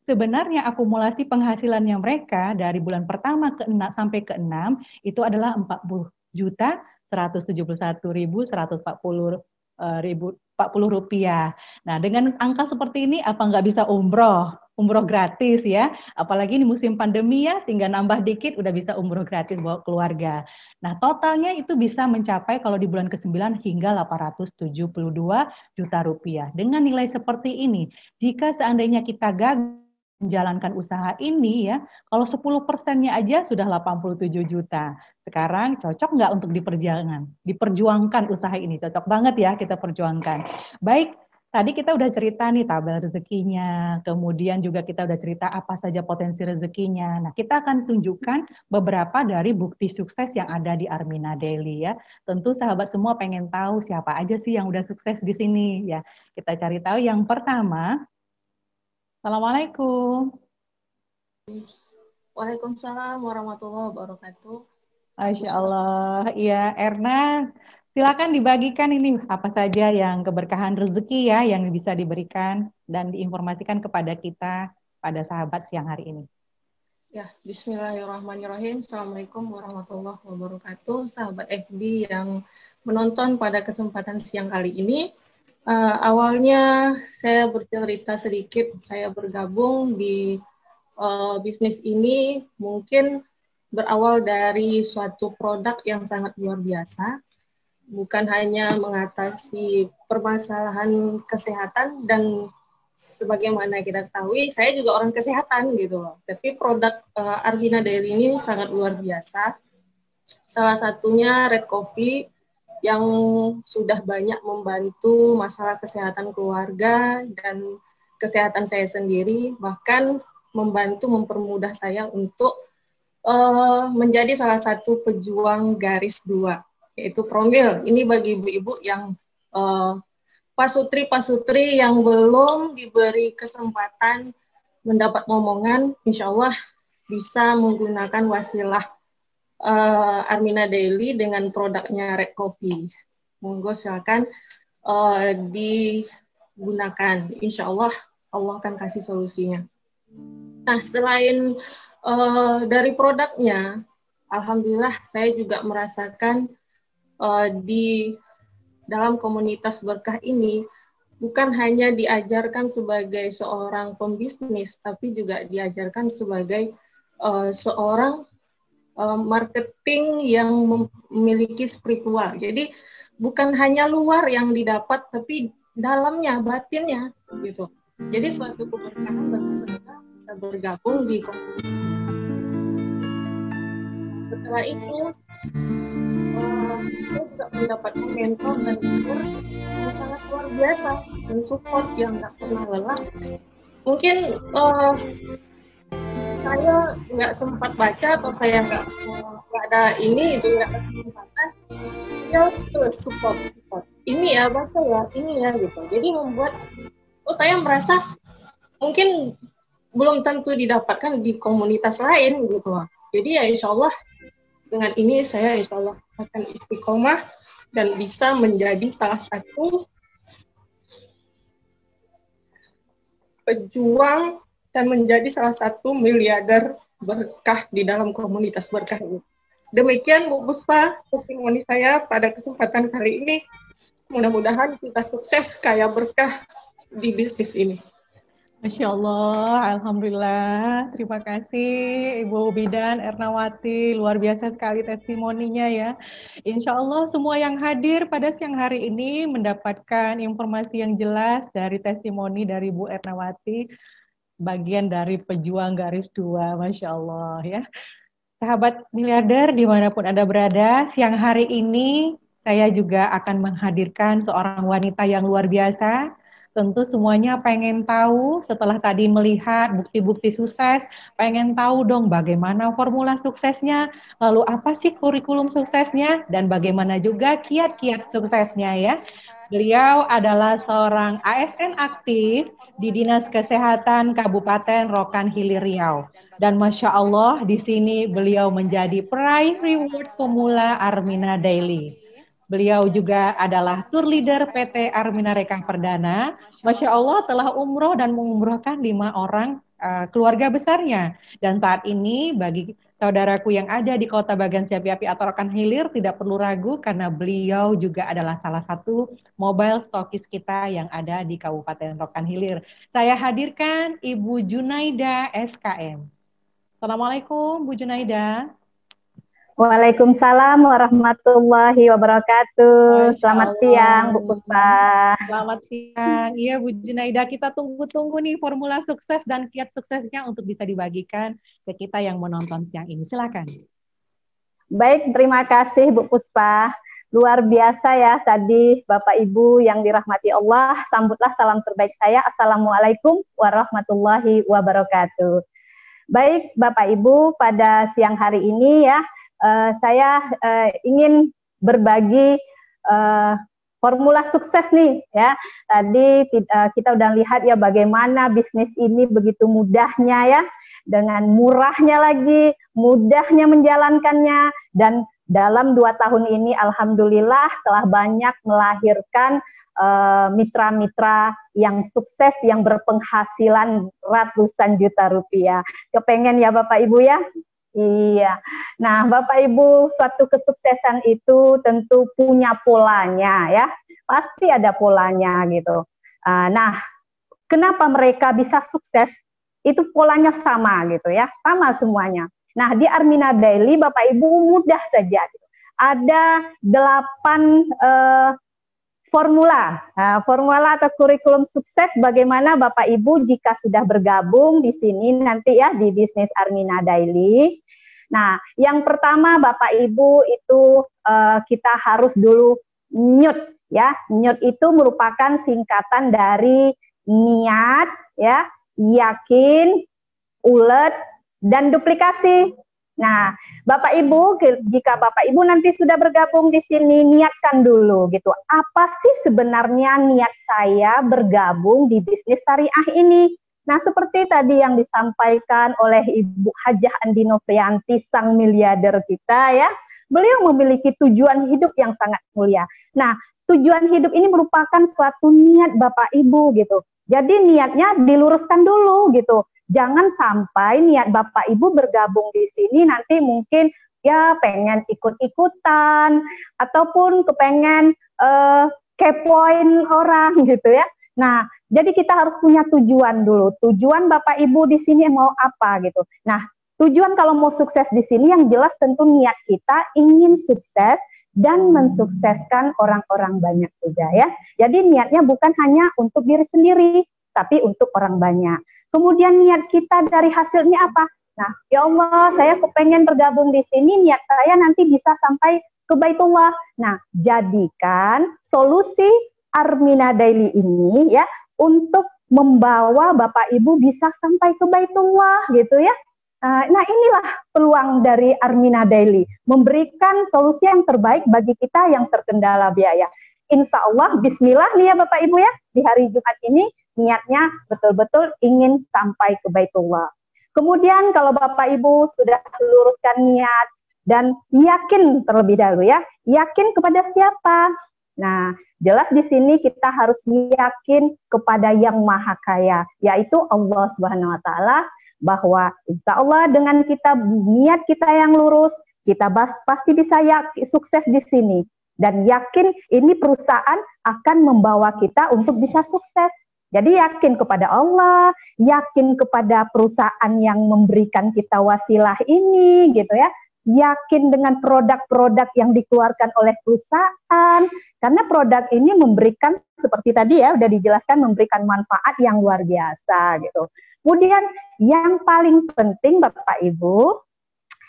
sebenarnya akumulasi penghasilannya mereka dari bulan pertama ke-6 sampai ke-6 itu adalah 40.171.140 rupiah. Nah, dengan angka seperti ini, apa nggak bisa umroh? Umroh gratis ya. Apalagi ini musim pandemi ya, tinggal nambah dikit udah bisa umroh gratis bawa keluarga. Nah, totalnya itu bisa mencapai kalau di bulan ke-9 hingga 872 juta rupiah. Dengan nilai seperti ini, jika seandainya kita gagal menjalankan usaha ini ya, kalau 10%-nya aja sudah 87 juta. Sekarang cocok nggak untuk diperjuangkan usaha ini? Cocok banget ya kita perjuangkan. Baik, tadi kita udah cerita nih tabel rezekinya, kemudian juga kita udah cerita apa saja potensi rezekinya. Nah, kita akan tunjukkan beberapa dari bukti sukses yang ada di Armina Daily ya. Tentu sahabat semua pengen tahu siapa aja sih yang udah sukses di sini ya. Kita cari tahu yang pertama. Assalamualaikum. Waalaikumsalam warahmatullahi wabarakatuh. Masya Allah, iya Erna, silakan dibagikan ini apa saja yang keberkahan rezeki ya yang bisa diberikan dan diinformasikan kepada kita pada sahabat siang hari ini. Ya, bismillahirrahmanirrahim. Assalamualaikum warahmatullahi wabarakatuh. Sahabat FB yang menonton pada kesempatan siang kali ini. Awalnya saya bercerita sedikit, saya bergabung di bisnis ini mungkin berawal dari suatu produk yang sangat luar biasa. Bukan hanya mengatasi permasalahan kesehatan dan sebagaimana kita ketahui, saya juga orang kesehatan gitu loh. Tapi produk Arvina Daily ini sangat luar biasa. Salah satunya Red Coffee yang sudah banyak membantu masalah kesehatan keluarga dan kesehatan saya sendiri, bahkan membantu mempermudah saya untuk menjadi salah satu pejuang garis 2, yaitu promil. Ini bagi ibu-ibu yang pasutri-pasutri yang belum diberi kesempatan mendapat momongan, insya Allah bisa menggunakan wasilah Arvina Daily dengan produknya Red Coffee. Monggo silakan digunakan. Insya Allah Allah akan kasih solusinya. Nah, selain dari produknya, alhamdulillah saya juga merasakan di dalam komunitas berkah ini bukan hanya diajarkan sebagai seorang pembisnis, tapi juga diajarkan sebagai seorang marketing yang memiliki spiritual. Jadi bukan hanya luar yang didapat, tapi dalamnya, batinnya, gitu. Jadi suatu keberkahan bagi saya bisa bergabung di komunitas. Setelah itu saya juga mendapatkan mentor dan guru yang sangat luar biasa dan support yang nggak pernah lelah. Mungkin saya nggak sempat baca atau saya nggak ada ini itu nggak ada kesempatan. Ya terus support. Ini ya baca ya, ini ya gitu. Jadi membuat saya merasa mungkin belum tentu didapatkan di komunitas lain gitu. Jadi ya insya Allah dengan ini saya insya Allah akan istiqomah dan bisa menjadi salah satu pejuang dan menjadi salah satu miliarder berkah di dalam komunitas berkah ini. Demikian Bu Puspa, testimoni saya pada kesempatan kali ini. Mudah-mudahan kita sukses kaya berkah di bisnis ini. Masya Allah, Alhamdulillah. Terima kasih Ibu Bidan Ernawati, luar biasa sekali testimoninya ya. Insya Allah semua yang hadir pada siang hari ini mendapatkan informasi yang jelas dari testimoni dari Bu Ernawati, bagian dari pejuang garis 2, Masya Allah ya. Sahabat miliarder dimanapun Anda berada, siang hari ini saya juga akan menghadirkan seorang wanita yang luar biasa. Tentu semuanya pengen tahu setelah tadi melihat bukti-bukti sukses, pengen tahu dong bagaimana formula suksesnya, lalu apa sih kurikulum suksesnya, dan bagaimana juga kiat-kiat suksesnya ya. Beliau adalah seorang ASN aktif di Dinas Kesehatan Kabupaten Rokan Hilir Riau. Dan Masya Allah di sini beliau menjadi peraih reward pemula Arvina Daily. Beliau juga adalah tour leader PT Arvina Reka Perdana. Masya Allah telah umroh dan mengumrohkan 5 orang keluarga besarnya. Dan saat ini bagi saudaraku yang ada di Kota Bagan Siapi-Api atau Rokan Hilir tidak perlu ragu karena beliau juga adalah salah satu mobile stokis kita yang ada di Kabupaten Rokan Hilir. Saya hadirkan Ibu Junaida SKM. Assalamualaikum Bu Junaida. Waalaikumsalam warahmatullahi wabarakatuh. Selamat siang Bu Puspa. Selamat siang. Iya Bu Junaida, kita tunggu-tunggu nih formula sukses dan kiat suksesnya untuk bisa dibagikan ke kita yang menonton siang ini. Silakan. Baik, terima kasih Bu Puspa. Luar biasa ya tadi Bapak Ibu yang dirahmati Allah. Sambutlah salam terbaik saya. Assalamualaikum warahmatullahi wabarakatuh. Baik Bapak Ibu, pada siang hari ini ya, saya ingin berbagi formula sukses nih ya. Tadi kita udah lihat ya bagaimana bisnis ini begitu mudahnya ya, dengan murahnya lagi, mudahnya menjalankannya, dan dalam 2 tahun ini alhamdulillah telah banyak melahirkan mitra-mitra yang sukses, yang berpenghasilan ratusan juta rupiah. Kepengen ya Bapak Ibu ya? Iya. Nah, Bapak Ibu, suatu kesuksesan itu tentu punya polanya ya. Pasti ada polanya gitu. Nah, kenapa mereka bisa sukses? Itu polanya sama gitu ya, sama semuanya. Nah, di Armina Daily Bapak Ibu mudah saja. Ada 8 formula. Nah, formula atau kurikulum sukses bagaimana Bapak Ibu jika sudah bergabung di sini nanti ya di Bisnis Armina Daily. Nah, yang pertama Bapak Ibu itu kita harus dulu NYUT ya. NYUT itu merupakan singkatan dari niat ya, yakin, ulet, dan duplikasi. Nah, Bapak Ibu, jika Bapak Ibu nanti sudah bergabung di sini, niatkan dulu gitu. Apa sih sebenarnya niat saya bergabung di bisnis syariah ini? Nah, seperti tadi yang disampaikan oleh Ibu Hajah Andi Novrianti, sang miliarder kita ya, beliau memiliki tujuan hidup yang sangat mulia. Nah, tujuan hidup ini merupakan suatu niat Bapak Ibu gitu. Jadi niatnya diluruskan dulu gitu. Jangan sampai niat Bapak Ibu bergabung di sini nanti mungkin ya pengen ikut-ikutan ataupun kepengen kepoin orang gitu ya. Nah, jadi kita harus punya tujuan dulu. Tujuan Bapak Ibu di sini mau apa gitu. Nah, tujuan kalau mau sukses di sini yang jelas tentu niat kita ingin sukses dan mensukseskan orang-orang banyak juga ya. Jadi niatnya bukan hanya untuk diri sendiri, tapi untuk orang banyak. Kemudian niat kita dari hasilnya apa? Nah, ya Allah, saya kepengen bergabung di sini, niat saya nanti bisa sampai ke Baitullah. Nah, jadikan solusi Armina Daily ini ya untuk membawa Bapak Ibu bisa sampai ke Baitullah gitu ya. Nah, inilah peluang dari Armina Daily, memberikan solusi yang terbaik bagi kita yang terkendala biaya. Insya Allah, bismillah nih ya Bapak Ibu ya, di hari Jumat ini niatnya betul-betul ingin sampai ke Baitullah. Kemudian kalau Bapak Ibu sudah meluruskan niat dan yakin terlebih dahulu ya, yakin kepada siapa? Nah, jelas di sini kita harus yakin kepada yang Maha Kaya, yaitu Allah Subhanahu wa taala, bahwa insya Allah dengan kita niat kita yang lurus, kita pasti bisa sukses di sini. Dan yakin ini perusahaan akan membawa kita untuk bisa sukses. Jadi yakin kepada Allah, yakin kepada perusahaan yang memberikan kita wasilah ini gitu ya. Yakin dengan produk-produk yang dikeluarkan oleh perusahaan. Karena produk ini memberikan, seperti tadi ya, udah dijelaskan, memberikan manfaat yang luar biasa gitu. Kemudian yang paling penting Bapak Ibu,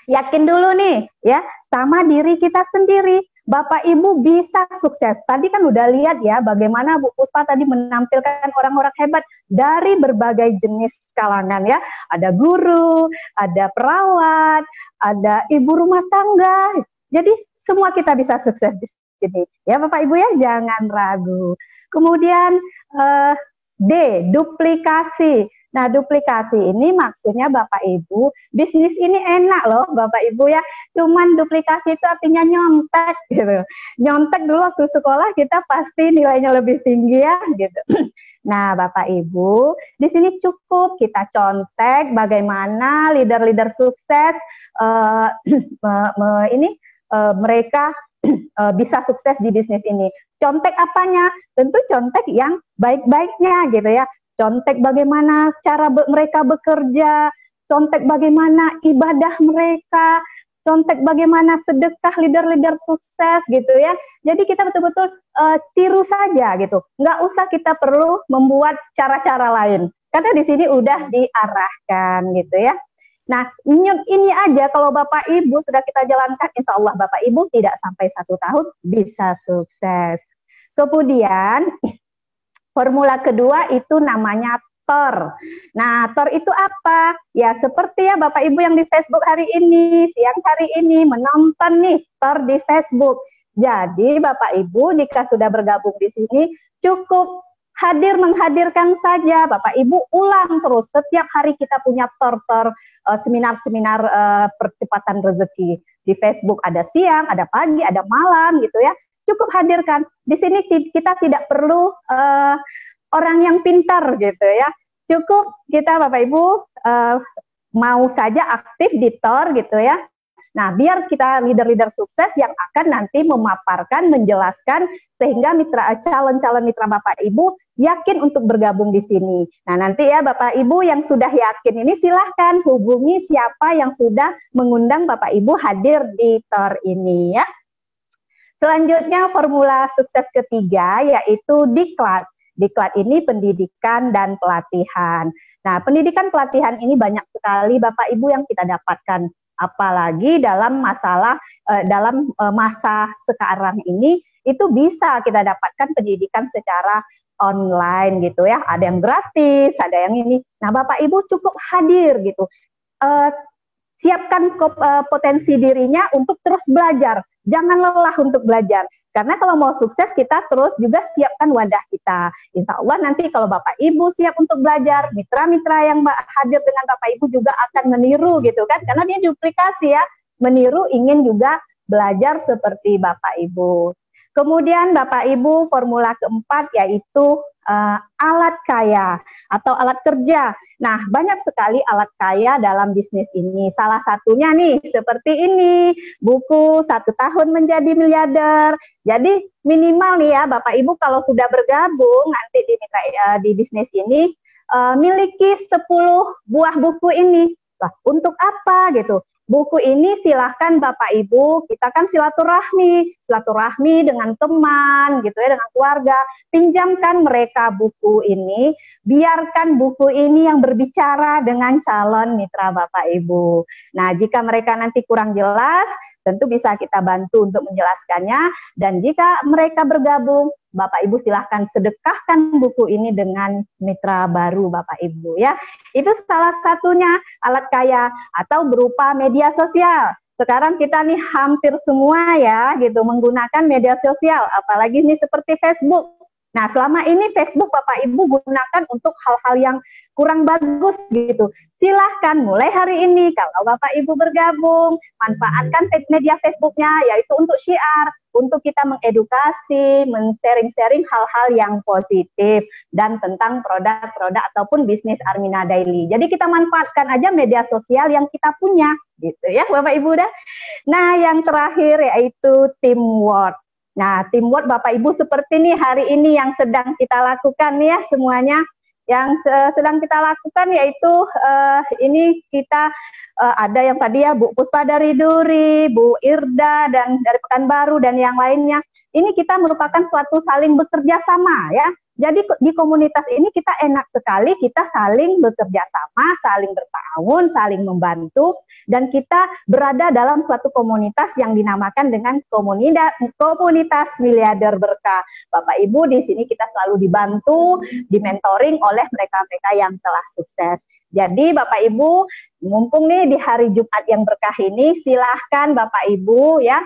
yakin dulu nih ya, sama diri kita sendiri. Bapak Ibu bisa sukses. Tadi kan udah lihat ya bagaimana Bu Puspa tadi menampilkan orang-orang hebat dari berbagai jenis kalangan ya. Ada guru, ada perawat, ada ibu rumah tangga. Jadi semua kita bisa sukses di sini. Ya Bapak Ibu ya, jangan ragu. Kemudian D, duplikasi. Nah, duplikasi ini maksudnya Bapak Ibu, bisnis ini enak loh Bapak Ibu ya, cuman duplikasi itu artinya nyontek gitu. Nyontek dulu waktu sekolah kita pasti nilainya lebih tinggi ya gitu. Nah, Bapak Ibu, di sini cukup kita contek bagaimana leader-leader sukses mereka bisa sukses di bisnis ini. Contek apanya? Tentu contek yang baik-baiknya gitu ya. Contek bagaimana cara mereka bekerja, contek bagaimana ibadah mereka, contek bagaimana sedekah leader-leader sukses gitu ya. Jadi kita betul-betul tiru saja gitu. Nggak usah kita perlu membuat cara-cara lain. Karena di sini udah diarahkan gitu ya. Nah, ini aja kalau Bapak Ibu sudah kita jalankan, insya Allah Bapak Ibu tidak sampai 1 tahun bisa sukses. Kemudian formula kedua itu namanya TOR. Nah, TOR itu apa? Ya, seperti ya Bapak Ibu yang di Facebook hari ini, siang hari ini menonton nih TOR di Facebook. Jadi, Bapak Ibu jika sudah bergabung di sini, cukup menghadirkan saja. Bapak Ibu ulang terus. Setiap hari kita punya TOR-TOR, seminar-seminar percepatan rezeki. Di Facebook ada siang, ada pagi, ada malam gitu ya. cukup hadirkan. Di sini kita tidak perlu orang yang pintar gitu ya. Cukup kita Bapak Ibu mau saja aktif di TOR gitu ya. Nah, biar kita leader-leader sukses yang akan nanti memaparkan, menjelaskan, sehingga calon-calon mitra Bapak Ibu yakin untuk bergabung di sini. Nah, nanti ya Bapak Ibu yang sudah yakin ini silahkan hubungi siapa yang sudah mengundang Bapak Ibu hadir di TOR ini ya. Selanjutnya formula sukses ketiga yaitu Diklat. Diklat ini pendidikan dan pelatihan. Nah, pendidikan pelatihan ini banyak sekali Bapak Ibu yang kita dapatkan. Apalagi dalam masa sekarang ini itu bisa kita dapatkan pendidikan secara online gitu ya, ada yang gratis, ada yang ini. Nah Bapak Ibu cukup hadir gitu, siapkan potensi dirinya untuk terus belajar, jangan lelah untuk belajar. Karena kalau mau sukses kita terus juga siapkan wadah kita. Insya Allah nanti kalau Bapak Ibu siap untuk belajar, mitra-mitra yang hadir dengan Bapak Ibu juga akan meniru gitu kan. Karena dia duplikasi ya, meniru ingin juga belajar seperti Bapak Ibu. Kemudian Bapak Ibu formula keempat yaitu alat kaya atau alat kerja. Nah, banyak sekali alat kaya dalam bisnis ini. Salah satunya nih seperti ini, buku 1 tahun menjadi miliarder. Jadi minimal nih ya Bapak Ibu kalau sudah bergabung nanti di bisnis ini miliki 10 buah buku ini. Lah, untuk apa gitu? Buku ini silahkan Bapak Ibu, kita kan silaturahmi dengan teman gitu ya, dengan keluarga, pinjamkan mereka buku ini, biarkan buku ini yang berbicara dengan calon mitra Bapak Ibu. Nah, jika mereka nanti kurang jelas, tentu bisa kita bantu untuk menjelaskannya, dan jika mereka bergabung, Bapak Ibu silahkan sedekahkan buku ini dengan mitra baru Bapak Ibu ya. Itu salah satunya alat kaya atau berupa media sosial. Sekarang kita nih hampir semua ya gitu menggunakan media sosial, apalagi nih seperti Facebook. Nah, selama ini Facebook Bapak Ibu gunakan untuk hal-hal yang kurang bagus gitu. Silahkan mulai hari ini kalau Bapak Ibu bergabung, manfaatkan media Facebooknya yaitu untuk syiar, untuk kita mengedukasi, men-sharing-sharing hal-hal yang positif dan tentang produk-produk ataupun bisnis Armina Daily. Jadi kita manfaatkan aja media sosial yang kita punya gitu ya Bapak Ibu dah. Nah, yang terakhir yaitu teamwork. Nah, teamwork Bapak Ibu seperti nih hari ini yang sedang kita lakukan ya semuanya. Yang sedang kita lakukan yaitu ini kita ada yang tadi ya Bu Puspa dari Duri, Bu Irda dan dari Pekanbaru dan yang lainnya. Ini kita merupakan suatu saling bekerja sama ya. Jadi di komunitas ini kita enak sekali, kita saling bekerja sama, saling bertahun, saling membantu, dan kita berada dalam suatu komunitas yang dinamakan dengan komunitas miliarder berkah. Bapak Ibu di sini kita selalu dibantu, dimentoring oleh mereka-mereka yang telah sukses. Jadi Bapak Ibu, mumpung nih di hari Jumat yang berkah ini, silahkan Bapak Ibu ya,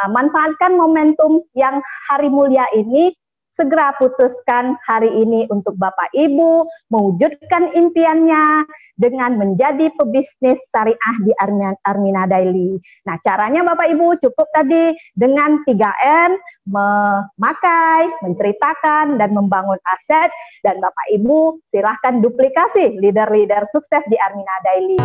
manfaatkan momentum yang hari mulia ini. Segera putuskan hari ini untuk Bapak Ibu mewujudkan impiannya dengan menjadi pebisnis syariah di Armina Daily. Nah, caranya Bapak Ibu cukup tadi dengan 3M, memakai, menceritakan, dan membangun aset. Dan Bapak Ibu silahkan duplikasi leader-leader sukses di Armina Daily.